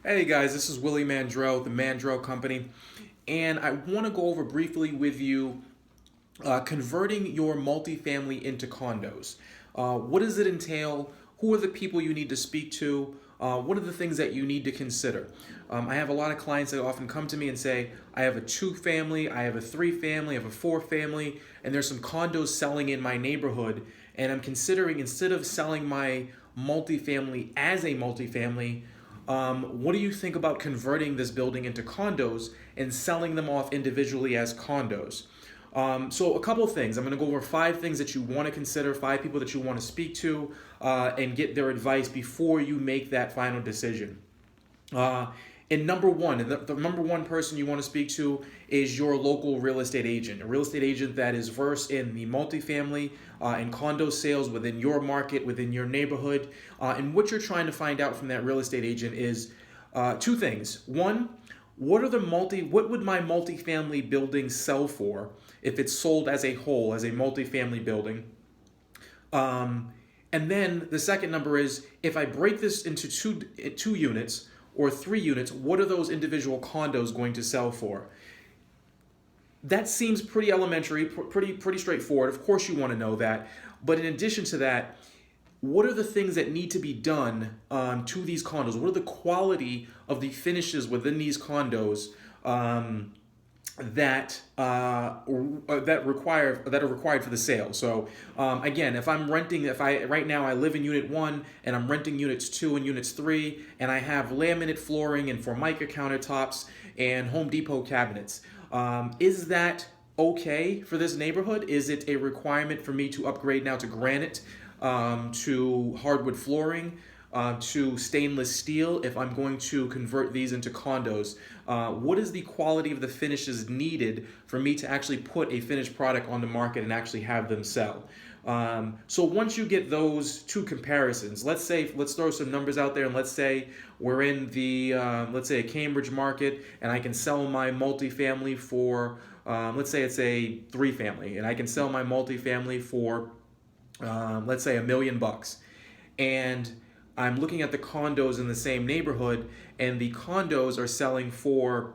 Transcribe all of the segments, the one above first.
Hey guys, this is Willie Mandrell, the Mandrell Company, and I want to go over briefly with you converting your multifamily into condos. What does it entail? Who are the people you need to speak to? What are the things that you need to consider? I have a lot of clients that often come to me and say, I have a two family, I have a three family, I have a four family, and there's some condos selling in my neighborhood, and I'm considering instead of selling my multifamily as a multifamily, what do you think about converting this building into condos and selling them off individually as condos? So a couple of things. I'm going to go over five things that you want to consider, five people that you want to speak to, and get their advice before you make that final decision. Uh, and number one, the number one person you want to speak to is your local real estate agent, a real estate agent that is versed in the multifamily and condo sales within your market, within your neighborhood. And what you're trying to find out from that real estate agent is two things. One, what would my multifamily building sell for if it's sold as a whole, as a multifamily building? Um, and then the second number is if I break this into two units or three units, what are those individual condos going to sell for? That seems pretty elementary, pretty straightforward. Of course, you want to know that. But in addition to that, what are the things that need to be done to these condos? What are the quality of the finishes within these condos that are required for the sale? So again, if I'm renting, if I right now I live in unit one and I'm renting units two and units three, and I have laminate flooring and Formica countertops and Home Depot cabinets, is that okay for this neighborhood? Is it a requirement for me to upgrade now to granite, to hardwood flooring, to stainless steel if I'm going to convert these into condos? What is the quality of the finishes needed for me to actually put a finished product on the market and actually have them sell? So once you get those two comparisons, let's throw some numbers out there, and let's say we're in the let's say a Cambridge market, and I can sell my multifamily for let's say it's a three family, and I can sell my multifamily for let's say $1 million, and I'm looking at the condos in the same neighborhood, and the condos are selling for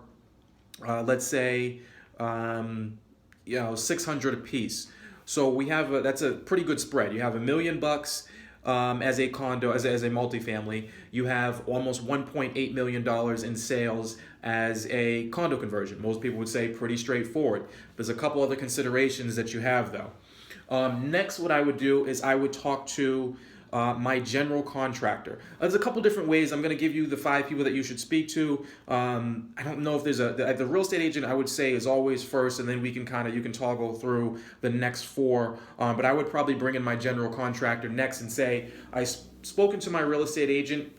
let's say um, 600 a piece. So that's a pretty good spread. You have $1 million as a condo, as a multifamily. You have almost $1.8 million in sales as a condo conversion. Most people would say pretty straightforward. There's a couple other considerations that you have though. Next, what I would do is I would talk to my general contractor. There's a couple different ways. I'm going to give you the five people that you should speak to. I don't know if there's the real estate agent, I would say, is always first, and then you can toggle through the next four. But I would probably bring in my general contractor next and say, I've spoken to my real estate agent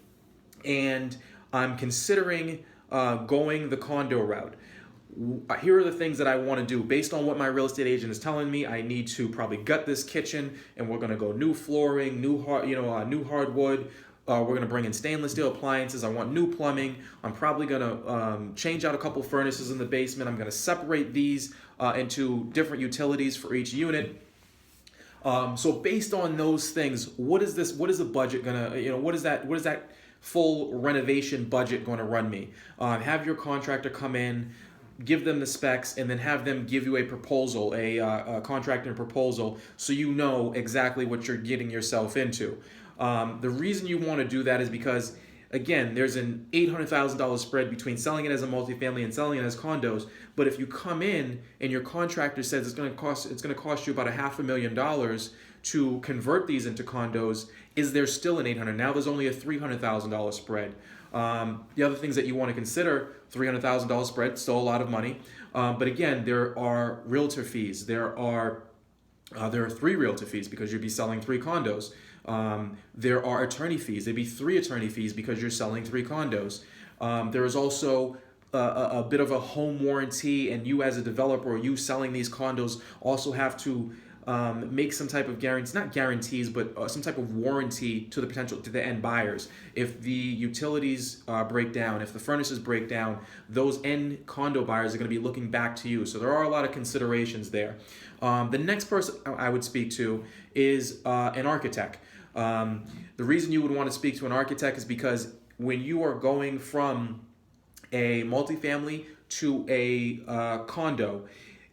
and I'm considering going the condo route. Here are the things that I want to do based on what my real estate agent is telling me. I need to probably gut this kitchen, and we're going to go new flooring, new hardwood. We're going to bring in stainless steel appliances. I want new plumbing. I'm probably going to change out a couple furnaces in the basement. I'm going to separate these into different utilities for each unit. So based on those things, what is this? What is the budget gonna? What is that? What is that full renovation budget going to run me? Have your contractor come in, give them the specs, and then have them give you a proposal, a contractor proposal, so you know exactly what you're getting yourself into. The reason you want to do that is because, again, there's an $800,000 spread between selling it as a multifamily and selling it as condos. But if you come in and your contractor says it's going to cost you about $500,000 to convert these into condos, is there still an 800? Now there's only a $300,000 spread. The other things that you want to consider: $300,000 spread, still a lot of money. But again, there are realtor fees. There are three realtor fees because you'd be selling three condos. There are attorney fees. There'd be three attorney fees because you're selling three condos. There is also a bit of a home warranty, and you as a developer or you selling these condos also have to make some type of guarantees, not guarantees, but some type of warranty to the end buyers. If the utilities break down, if the furnaces break down, those end condo buyers are going to be looking back to you. So there are a lot of considerations there. The next person I would speak to is an architect. The reason you would want to speak to an architect is because when you are going from a multifamily to a condo,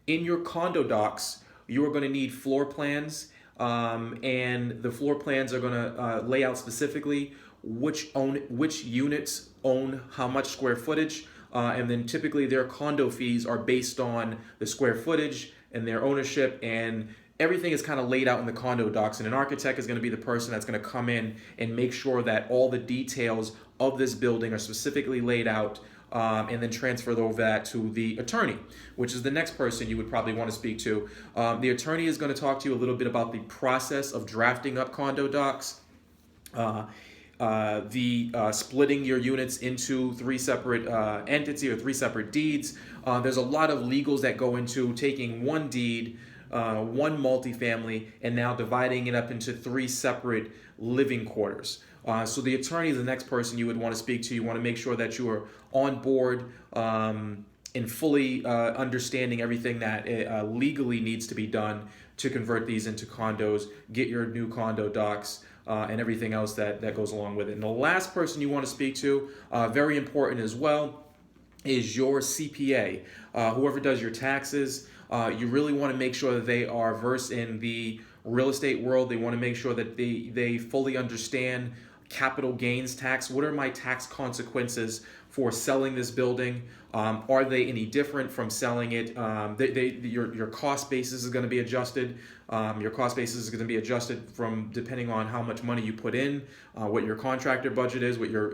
in your condo docs, you are going to need floor plans, and the floor plans are going to lay out specifically which units own how much square footage, and then typically their condo fees are based on the square footage and their ownership, and everything is kind of laid out in the condo docs. And an architect is going to be the person that's going to come in and make sure that all the details of this building are specifically laid out, and then transfer over that to the attorney, which is the next person you would probably want to speak to. The attorney is going to talk to you a little bit about the process of drafting up condo docs, splitting your units into three separate entities or three separate deeds. There's a lot of legals that go into taking one deed, one multifamily, and now dividing it up into three separate living quarters. So the attorney is the next person you would want to speak to. You want to make sure that you are on board and fully understanding everything that legally needs to be done to convert these into condos, get your new condo docs, and everything else that goes along with it. And the last person you want to speak to, very important as well, is your CPA. Whoever does your taxes, you really want to make sure that they are versed in the real estate world. They want to make sure that they fully understand capital gains tax. What are my tax consequences for selling this building? Are they any different from selling it? Your cost basis is going to be adjusted. Your cost basis is going to be adjusted from depending on how much money you put in, what your contractor budget is, what your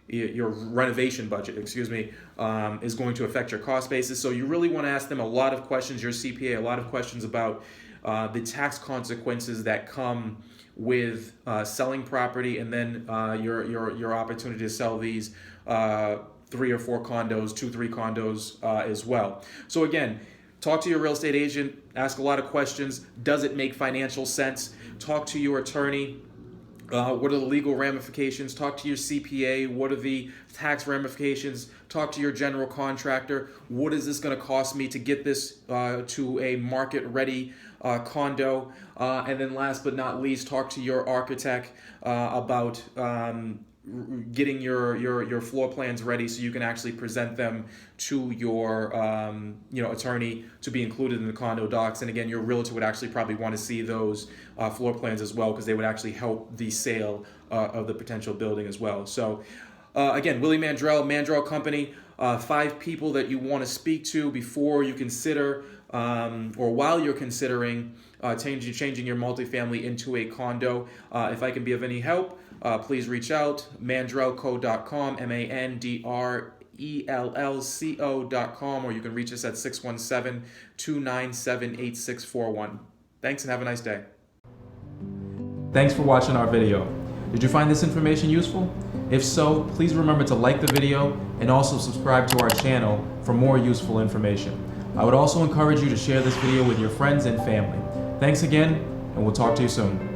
renovation budget, is going to affect your cost basis. So you really want to ask them a lot of questions, your CPA, a lot of questions about the tax consequences that come with selling property, and then your opportunity to sell these 3 or 4 condos, 2-3 condos as well. So again, talk to your real estate agent, ask a lot of questions. Does it make financial sense? Talk to your attorney. What are the legal ramifications? Talk to your CPA. What are the tax ramifications? Talk to your general contractor. What is this going to cost me to get this to a market-ready condo? And then last but not least, talk to your architect about getting your floor plans ready so you can actually present them to your attorney to be included in the condo docs. And again, your realtor would actually probably want to see those floor plans as well, because they would actually help the sale of the potential building as well. So again, Willie Mandrell Company, 5 people that you want to speak to before you consider or while you're considering changing your multifamily into a condo. If I can be of any help, please reach out, mandrellco.com, MANDRELLCO.com, or you can reach us at 617-297-8641. Thanks and have a nice day. Thanks for watching our video. Did you find this information useful? If so, please remember to like the video and also subscribe to our channel for more useful information. I would also encourage you to share this video with your friends and family. Thanks again, and we'll talk to you soon.